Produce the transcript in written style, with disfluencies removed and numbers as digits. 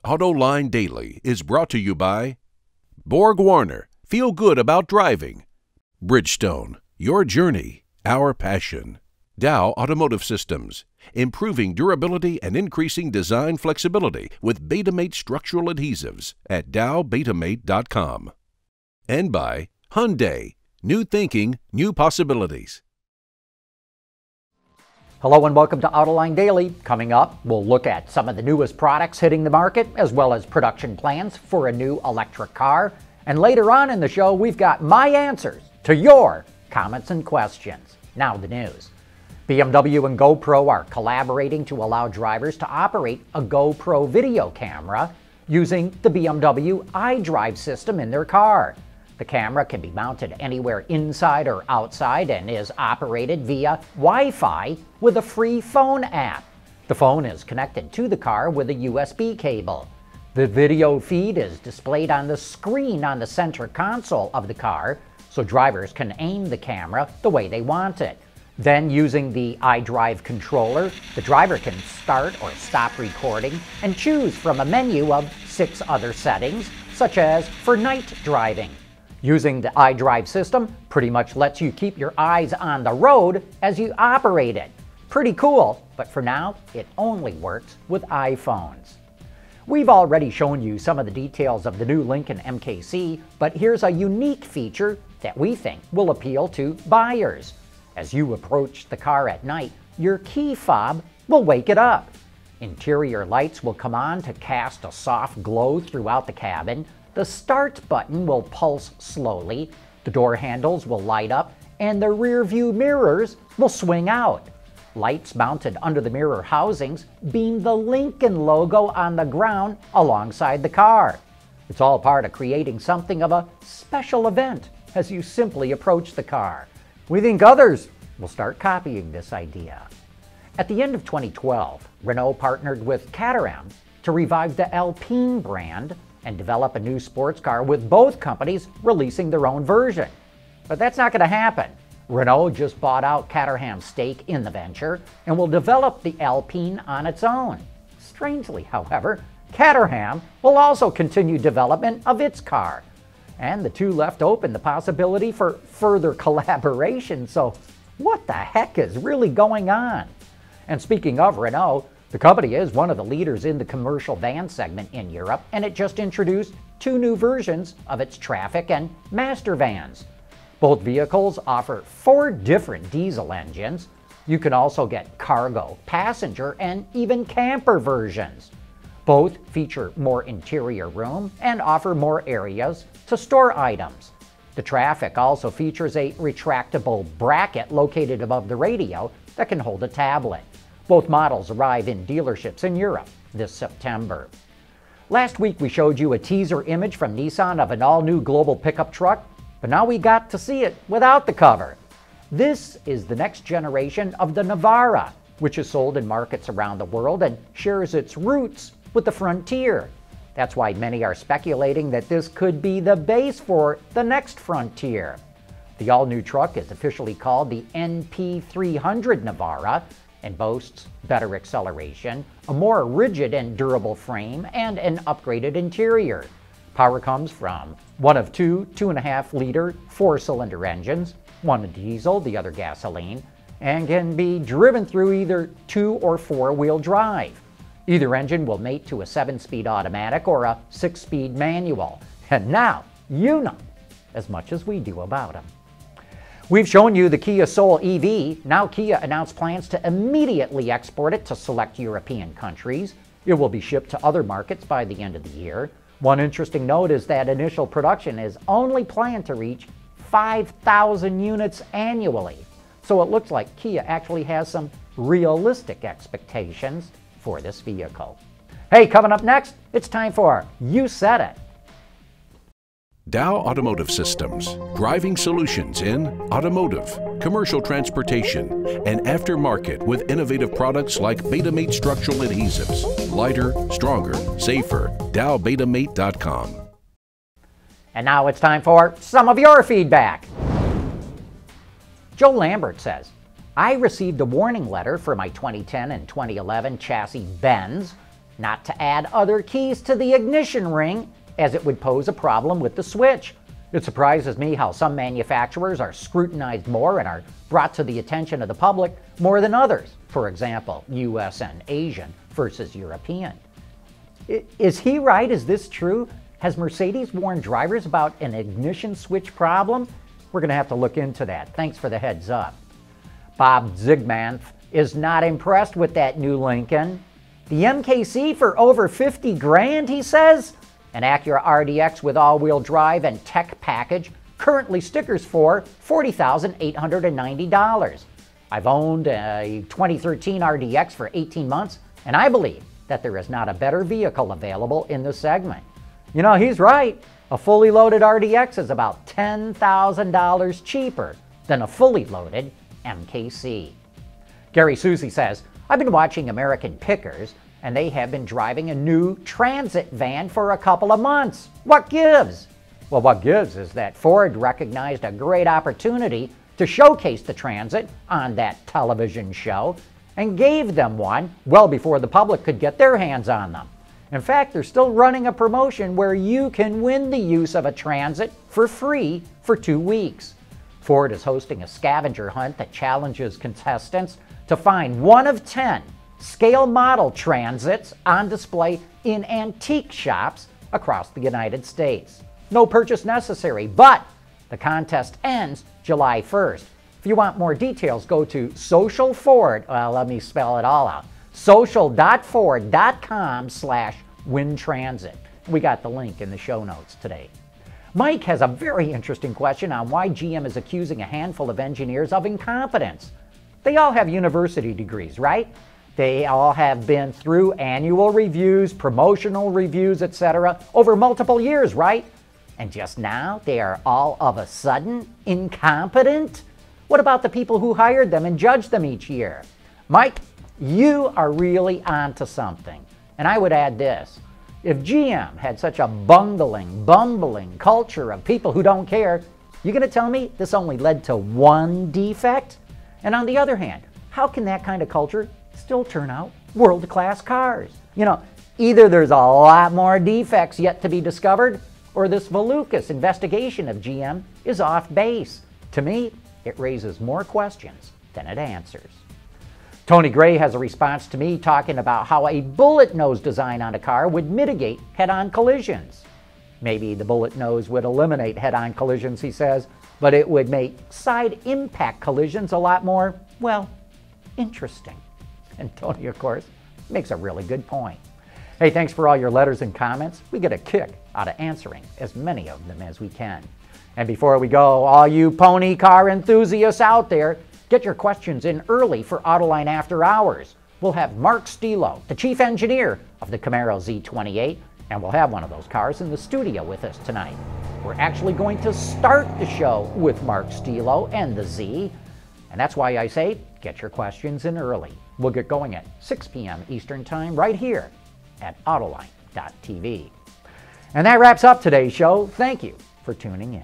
Autoline Daily is brought to you by Borg Warner, feel good about driving. Bridgestone, your journey, our passion. Dow Automotive Systems, improving durability and increasing design flexibility with Betamate structural adhesives at dowbetamate.com. And by Hyundai, new thinking, new possibilities. Hello and welcome to Autoline Daily. Coming up, we'll look at some of the newest products hitting the market, as well as production plans for a new electric car. And later on in the show, we've got my answers to your comments and questions. Now the news. BMW and GoPro are collaborating to allow drivers to operate a GoPro video camera using the BMW iDrive system in their car. The camera can be mounted anywhere inside or outside and is operated via Wi-Fi with a free phone app. The phone is connected to the car with a USB cable. The video feed is displayed on the screen on the center console of the car, so drivers can aim the camera the way they want it. Then, using the iDrive controller, the driver can start or stop recording and choose from a menu of 6 other settings, such as for night driving. Using the iDrive system pretty much lets you keep your eyes on the road as you operate it. Pretty cool, but for now, it only works with iPhones. We've already shown you some of the details of the new Lincoln MKC, but here's a unique feature that we think will appeal to buyers. As you approach the car at night, your key fob will wake it up. Interior lights will come on to cast a soft glow throughout the cabin. The start button will pulse slowly, the door handles will light up, and the rear view mirrors will swing out. Lights mounted under the mirror housings beam the Lincoln logo on the ground alongside the car. It's all part of creating something of a special event as you simply approach the car. We think others will start copying this idea. At the end of 2012, Renault partnered with Caterham to revive the Alpine brand and develop a new sports car, with both companies releasing their own version. But that's not going to happen. Renault just bought out Caterham's stake in the venture and will develop the Alpine on its own. Strangely, however, Caterham will also continue development of its car. And the two left open the possibility for further collaboration, so what the heck is really going on? And speaking of Renault, the company is one of the leaders in the commercial van segment in Europe, and it just introduced 2 new versions of its Traffic and Master vans. Both vehicles offer 4 different diesel engines. You can also get cargo, passenger, and even camper versions. Both feature more interior room and offer more areas to store items. The Traffic also features a retractable bracket located above the radio that can hold a tablet. Both models arrive in dealerships in Europe this September. Last week we showed you a teaser image from Nissan of an all-new global pickup truck, but now we got to see it without the cover. This is the next generation of the Navara, which is sold in markets around the world and shares its roots with the Frontier. That's why many are speculating that this could be the base for the next Frontier. The all-new truck is officially called the NP300 Navara and boasts better acceleration, a more rigid and durable frame, and an upgraded interior. Power comes from one of 2 2.5-liter 4-cylinder engines, one a diesel, the other gasoline, and can be driven through either 2 or 4-wheel drive. Either engine will mate to a 7-speed automatic or a 6-speed manual. And now you know as much as we do about them. We've shown you the Kia Soul EV. Now Kia announced plans to immediately export it to select European countries. It will be shipped to other markets by the end of the year. One interesting note is that initial production is only planned to reach 5,000 units annually. So it looks like Kia actually has some realistic expectations for this vehicle. Hey, coming up next, it's time for You Said It. Dow Automotive Systems, driving solutions in automotive, commercial transportation, and aftermarket with innovative products like Betamate structural adhesives. Lighter, stronger, safer. dowbetamate.com. And now it's time for some of your feedback. Joe Lambert says, I received a warning letter for my 2010 and 2011 chassis Benz. not to add other keys to the ignition ring, as it would pose a problem with the switch. It surprises me how some manufacturers are scrutinized more and are brought to the attention of the public more than others. For example, US and Asian versus European. Is he right? Is this true? Has Mercedes warned drivers about an ignition switch problem? We're going to have to look into that. Thanks for the heads up. Bob Zigmanth is not impressed with that new Lincoln. The MKC for over 50 grand, he says? An Acura RDX with all-wheel drive and tech package, currently stickers for $40,890. I've owned a 2013 RDX for 18 months, and I believe that there is not a better vehicle available in the segment. You know, he's right. A fully loaded RDX is about $10,000 cheaper than a fully loaded MKC. Gary Susie says, I've been watching American Pickers, and they have been driving a new transit van for a couple of months. What gives? Well, what gives is that Ford recognized a great opportunity to showcase the Transit on that television show and gave them one well before the public could get their hands on them. In fact, they're still running a promotion where you can win the use of a Transit for free for 2 weeks. Ford is hosting a scavenger hunt that challenges contestants to find one of 10 scale model Transits on display in antique shops across the United States. No purchase necessary, but the contest ends July 1st. If you want more details, go to socialford, let me spell it all out, social.ford.com/wintransit. We got the link in the show notes today. Mike has a very interesting question on why GM is accusing a handful of engineers of incompetence. They all have university degrees, right? They all have been through annual reviews, promotional reviews, etc. over multiple years, right? And just now, they are all of a sudden incompetent? What about the people who hired them and judged them each year? Mike, you are really onto something. And I would add this. If GM had such a bumbling culture of people who don't care, you're going to tell me this only led to one defect? And on the other hand, how can that kind of culture still turn out world-class cars? You know, either there's a lot more defects yet to be discovered, or this Volucas investigation of GM is off base. To me, it raises more questions than it answers. Tony Gray has a response to me talking about how a bullet nose design on a car would mitigate head-on collisions. Maybe the bullet nose would eliminate head-on collisions, he says, but it would make side impact collisions a lot more, well, interesting. And Tony, of course, makes a really good point. Hey, thanks for all your letters and comments. We get a kick out of answering as many of them as we can. And before we go, all you pony car enthusiasts out there, get your questions in early for Autoline After Hours. We'll have Mark Stilo, the chief engineer of the Camaro Z28, and we'll have one of those cars in the studio with us tonight. We're actually going to start the show with Mark Stilo and the Z, and that's why I say get your questions in early. We'll get going at 6 p.m. Eastern Time right here at Autoline.tv. And that wraps up today's show. Thank you for tuning in.